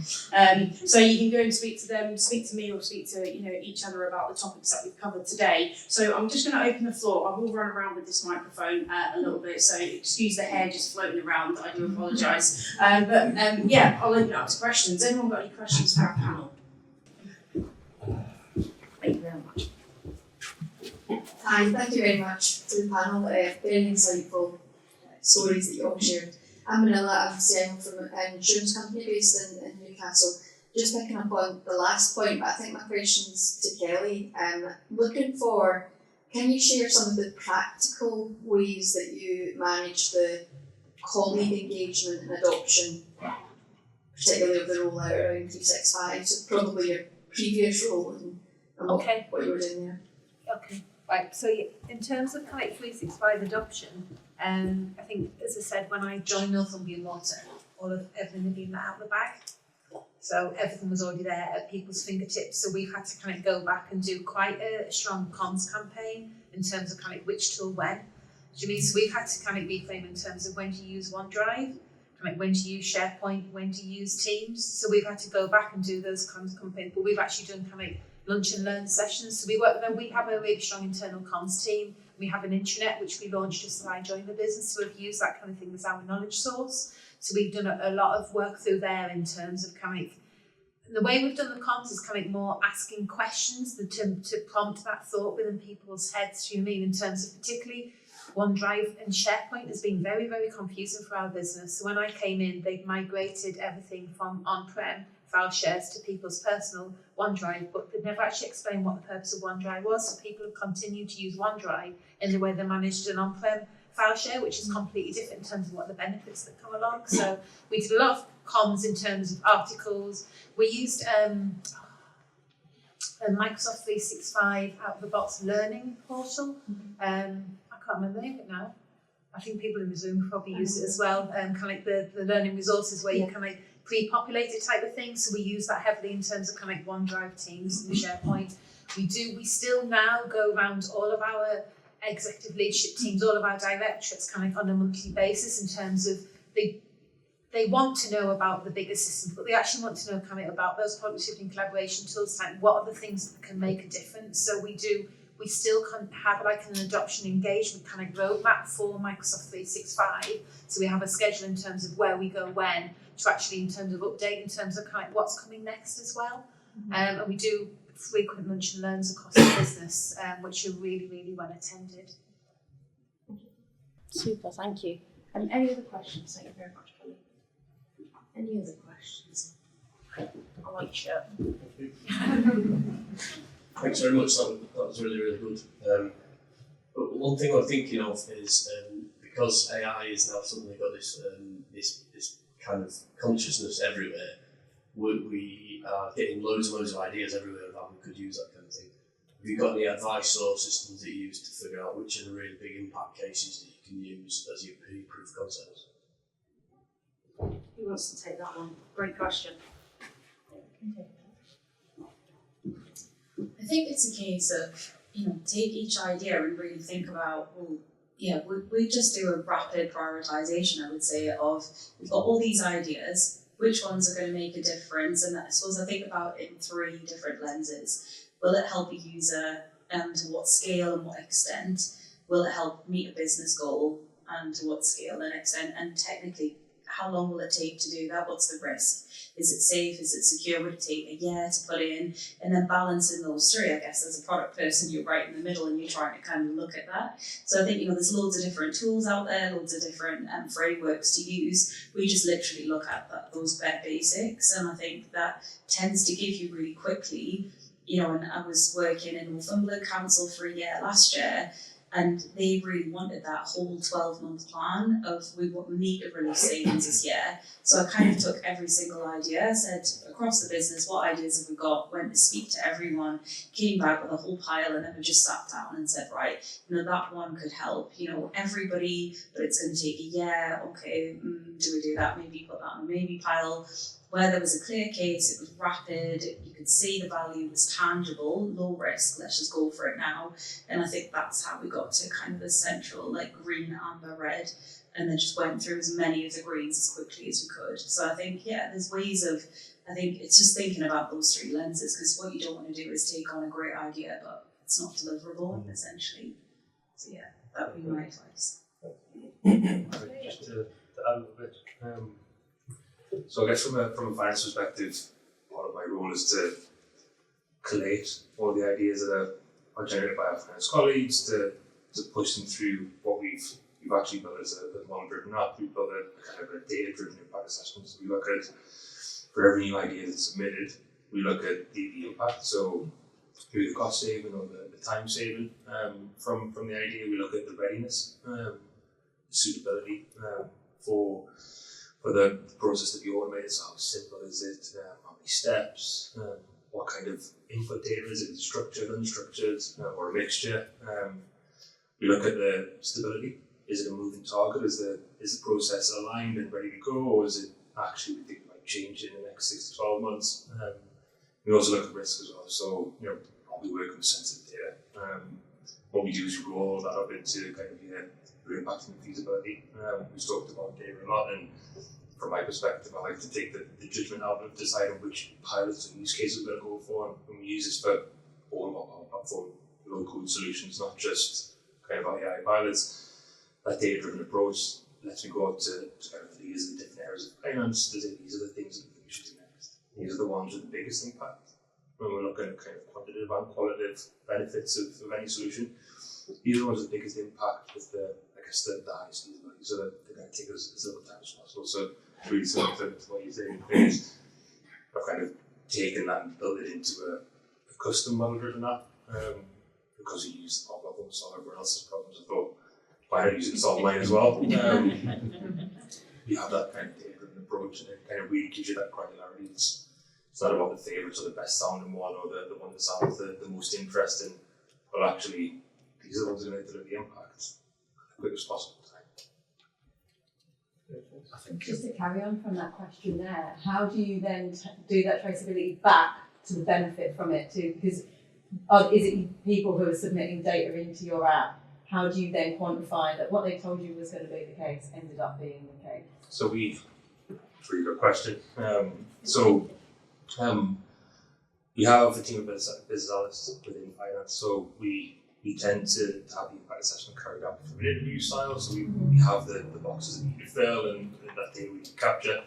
So you can go and speak to them, speak to me, or speak to each other about the topics that we've covered today. So I'm just going to open the floor. I will run around with this microphone a little bit, so excuse the hair just floating around. I do apologise. I'll open it up to questions. Anyone got any questions for our panel? Thank you very much. Hi, thank you very much to the panel. Very insightful stories that you all shared. I'm Manila, I'm CIO from an insurance company based in Newcastle. Just picking up on the last point, but I think my question's to Kelly. Looking for, can you share some of the practical ways that you manage the colleague engagement and adoption, particularly of the rollout around 365, so probably your previous role and what you were doing there? Okay, right. So in terms of kind of 365 adoption, I think, as I said, when I joined Northumbrian Water, everything had been out of the bag. So everything was already there at people's fingertips. So we've had to kind of go back and do quite a strong comms campaign in terms of kind of which tool when. Do you mean? So we've had to kind of reframe in terms of when to use OneDrive, kind of when to use SharePoint, when to use Teams. So we've had to go back and do those comms campaigns. But we've actually done kind of lunch and learn sessions. So we work with them. We have a really strong internal comms team. We have an intranet which we launched just as I joined the business. So we've used that kind of thing as our knowledge source. So we've done a lot of work through there in terms of kind of the way we've done the comms is kind of more asking questions to prompt that thought within people's heads. Do you know what I mean? In terms of particularly OneDrive and SharePoint has been very, very confusing for our business. So when I came in, they'd migrated everything from on-prem file shares to people's personal OneDrive, but they'd never actually explained what the purpose of OneDrive was. So people have continued to use OneDrive in the way they managed an on-prem file share, which is completely different in terms of what the benefits that come along. So we did a lot of comms in terms of articles. We used a Microsoft 365 out-of-the-box learning portal. I can't remember the name of it now. I think people in the Zoom probably use it as well. Kind of like the learning resources where you can like pre-populate it type of thing. So we use that heavily in terms of kind of like OneDrive, Teams, and SharePoint. We still now go around all of our executive leadership teams, all of our directorates kind of on a monthly basis in terms of they want to know about the bigger systems, but they actually want to know kind of about those partnership and collaboration tools, like what are the things that can make a difference. So we still can have like an adoption engagement kind of roadmap for Microsoft 365. So we have a schedule in terms of where we go when, to actually in terms of update, in terms of kind of what's coming next as well. And we do frequent lunch and learns across the business, which are really, really well attended. Super, thank you. Any other questions? Thank you very much, Polly. Any other questions? I like shirt. Thanks very much. That was really, really good. But one thing I'm thinking of is because AI is now suddenly got this kind of consciousness everywhere, we are getting loads and loads of ideas everywhere of how we could use that kind of thing. Have you got any advice or systems that you use to figure out which are the really big impact cases that you can use as your proof of concepts? Who wants to take that one? Great question. I think it's a case of, take each idea and really think about, we just do a rapid prioritization, I would say, of we've got all these ideas, which ones are going to make a difference? And I suppose I think about it in 3 different lenses. Will it help a user, and to what scale and what extent? Will it help meet a business goal, and to what scale and extent? And technically, how long will it take to do that? What's the risk? Is it safe? Is it secure? Would it take a year to put in? And then balancing those 3, I guess, as a product person, you're right in the middle and you're trying to kind of look at that. So I think, there's loads of different tools out there, loads of different frameworks to use. We just literally look at those bare basics. And I think that tends to give you really quickly, and I was working in Northumbrian Council for a year last year, and they really wanted that whole 12-month plan of we need to release savings this year. So I kind of took every single idea, said across the business, what ideas have we got, went to speak to everyone, came back with a whole pile, and then we just sat down and said, right, that one could help, everybody, but it's going to take a year. Okay, do we do that? Maybe put that on a maybe pile. Where there was a clear case, it was rapid, you could see the value was tangible, low risk, let's just go for it now. And I think that's how we got to kind of the central, like green, amber, red, and then just went through as many of the greens as quickly as we could. So I think, there's ways of, I think it's just thinking about those 3 lenses, because what you don't want to do is take on a great idea, but it's not deliverable, essentially. So that would be my advice. Just to add a little bit. So I guess from a finance perspective, part of my role is to collate all the ideas that are generated by our finance colleagues, to push them through what we've actually built as a model-driven app. We've built a kind of a data-driven impact assessment. So we look at, for every new idea that's submitted, we look at the impact. So maybe the cost saving or the time saving from the idea. We look at the readiness, the suitability for the process to be automated. So how simple is it? How many steps? What kind of input data is it? Structured, unstructured, or a mixture? We look at the stability. Is it a moving target? Is the process aligned and ready to go, or is it actually we think it might change in the next 6 to 12 months? We also look at risk as well. So are we working with sensitive data? What we do is we roll that up into kind of your impact and feasibility. We've talked about data a lot, and from my perspective, I like to take the judgment out of deciding which pilots and use cases we're going to go for, and we use this for all of our platform low-code solutions, not just kind of our AI pilots. That data-driven approach lets me go out to kind of these are the different areas of finance. These are the things that we should do next. These are the ones with the biggest impact. When we're looking at kind of quantitative and qualitative benefits of any solution, these are the ones with the biggest impact with the highest feasibility, so that they're going to take us as little time as possible. So really similar to what you're saying is I've kind of taken that and built it into a custom model-driven app because we use the platform to solve everyone else's problems. I thought, why not use it to solve mine as well? You have that kind of data-driven approach, and it kind of really gives you that granularity. It's It's not about the favourites or the best sounding one or the one that sounds the most interesting, but actually these are the ones that are going to deliver the impact at the quickest possible time. I think Just to carry on from that question there, how do you then do that traceability back to the benefit from it too? Because is it people who are submitting data into your app? How do you then quantify that what they told you was going to be the case ended up being the case? So really good question. We have a team of business analysts within finance, so we tend to have the impact assessment carried out from an interview style. So we have the boxes that we need to fill and that data we can capture.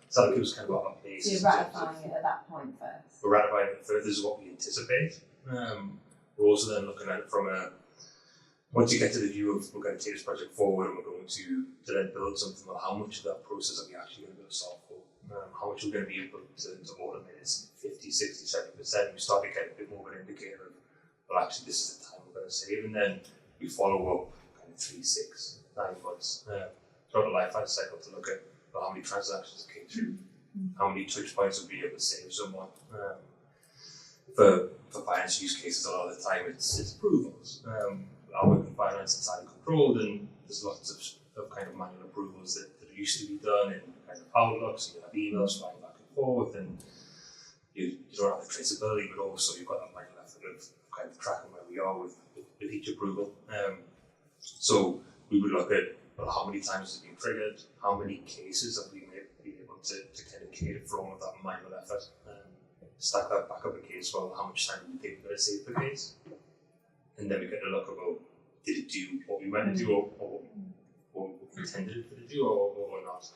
So that gives kind of a basis. So you're ratifying it at that point first? We're ratifying it first. This is what we anticipate. We're also then looking at it from once you get to the view of we're going to take this project forward and we're going to then build something, well, how much of that process are we actually going to be able to solve for? How much are we going to be able to automate it? 50, 60, 70%. We start to get a bit more of an indicator of, well, actually, this is the time we're going to save. And then we follow up kind of 3, 6, 9 months throughout the lifetime cycle to look at how many transactions came through, how many touch points will be able to save someone. For finance use cases, a lot of the time it's approvals. Our work in finance is highly controlled, and there's lots of kind of manual approvals that used to be done in kind of Outlook, so you have emails flying back and forth, and you don't have the traceability, but also you've got that manual effort of kind of tracking where we are with each approval. So we would look at, well, how many times has it been triggered, how many cases have we been able to kind of cater for all of that manual effort, stack that back up against, well, how much time do we think we're going to save per case? And then we get to look about, did it do what we meant to do, or what we intended it to do, or not?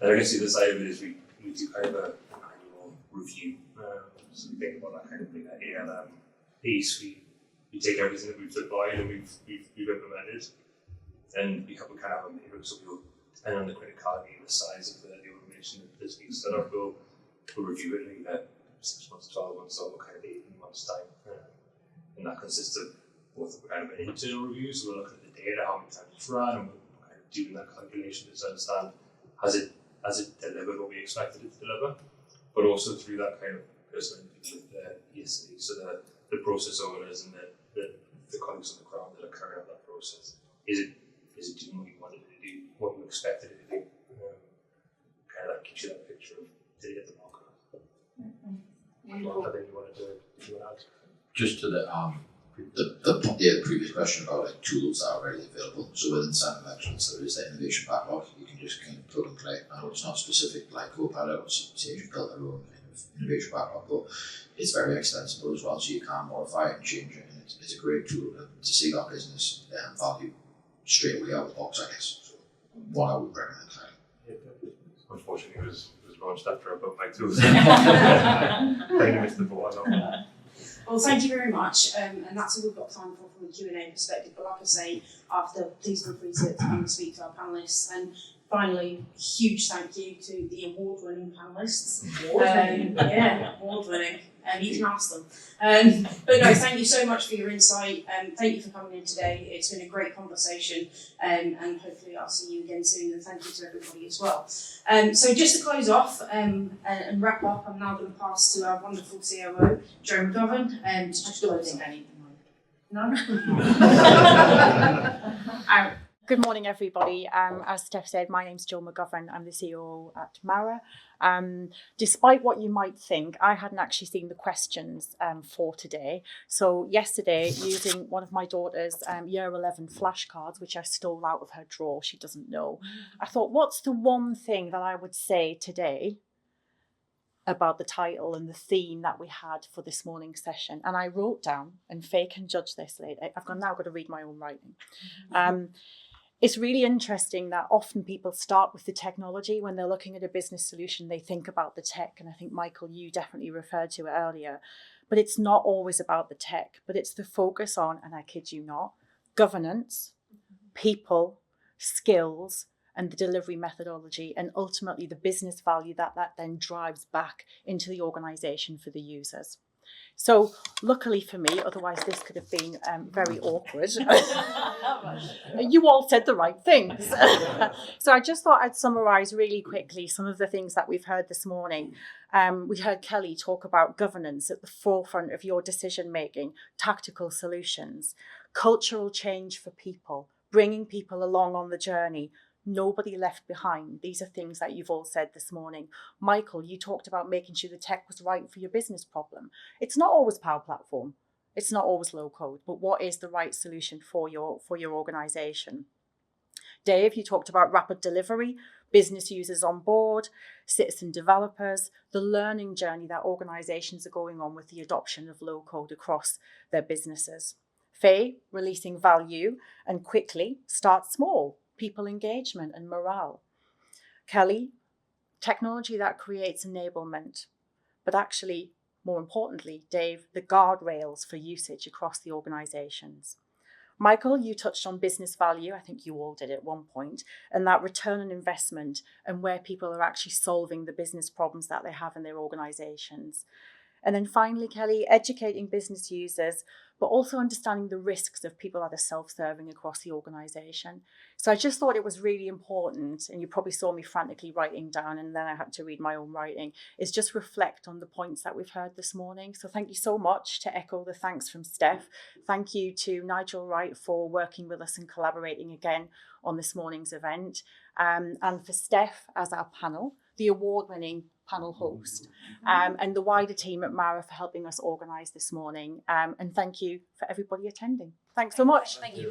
And I guess the other side of it is we do kind of an annual review. So we think about that kind of thing, that ALM piece. We take everything that we've deployed and we've implemented, and we kind of have a matrix. So we'll, depending on the criticality and the size of the automation that's being set up, we'll review it in either 6 months, 12 months, or kind of 18 months' time. And that consists of both kind of an internal review, so we're looking at the data, how many times it's run, and we're kind of doing that calculation to understand has it delivered what we expected it to deliver, but also through that kind of personal interview with the ESA, so the process owners and the colleagues on the ground that are carrying out that process. Is it doing what you wanted it to do, what you expected it to do? Kind of that gives you that picture of did it hit the mark or not? Anything you want to add? just to the previous question about like tools that are readily available. So within Centre of Excellence, there is the innovation backlog. You can just kind of plug and play. I know it's not specific like Copilot or Sage built their own kind of innovation backlog, but it's very extensible as well. So you can modify it and change it, and it's a great tool to see that business value straight away out of the box, I guess. So one I would recommend highly. Unfortunately, it was launched after I built my tools. I missed the ball. Well, thank you very much, and that's all we've got time for from a Q&A perspective. But like I say, after, please feel free to come and speak to our panellists. And finally, huge thank you to the award-winning panellists. Award-winning? Yeah, award-winning. You can ask them. But no, thank you so much for your insight. Thank you for coming in today. It's been a great conversation, and hopefully I'll see you again soon. And thank you to everybody as well. So just to close off and wrap up, I'm now going to pass to our wonderful COO, Joe McGovern, to just close anything. No? Good morning, everybody. As Steph said, my name's Jill McGovern. I'm the CEO at Mara. Despite what you might think, I hadn't actually seen the questions for today. So yesterday, using one of my daughter's year 11 flashcards, which I stole out of her drawer, she doesn't know, I thought, what's the one thing that I would say today about the title and the theme that we had for this morning's session? And I wrote down, and Faye can judge this later, I've now got to read my own writing. It's really interesting that often people start with the technology. When they're looking at a business solution, they think about the tech. And I think, Michael, you definitely referred to it earlier. But it's not always about the tech, but it's the focus on, and I kid you not, governance, people, skills, and the delivery methodology, and ultimately the business value that then drives back into the organisation for the users. So luckily for me, otherwise this could have been very awkward. You all said the right things. So I just thought I'd summarise really quickly some of the things that we've heard this morning. We heard Kelly talk about governance at the forefront of your decision making, tactical solutions, cultural change for people, bringing people along on the journey, nobody left behind. These are things that you've all said this morning. Michael, you talked about making sure the tech was right for your business problem. It's not always Power Platform. It's not always low code, but what is the right solution for your organisation? Dave, you talked about rapid delivery, business users on board, citizen developers, the learning journey that organisations are going on with the adoption of low code across their businesses. Faye, releasing value and quickly, start small, people engagement and morale. Kelly, technology that creates enablement, but actually, more importantly, Dave, the guardrails for usage across the organisations. Michael, you touched on business value, I think you all did at one point, and that return on investment and where people are actually solving the business problems that they have in their organisations. And then finally, Kelly, educating business users, but also understanding the risks of people that are self-serving across the organisation. So I just thought it was really important, and you probably saw me frantically writing down, and then I had to read my own writing, is just reflect on the points that we've heard this morning. So thank you so much, to echo the thanks from Steph. Thank you to Nigel Wright for working with us and collaborating again on this morning's event. And for Steph as our panel, the award-winning panel host, and the wider team at Mara for helping us organise this morning. And thank you for everybody attending. Thanks so much. Thank you.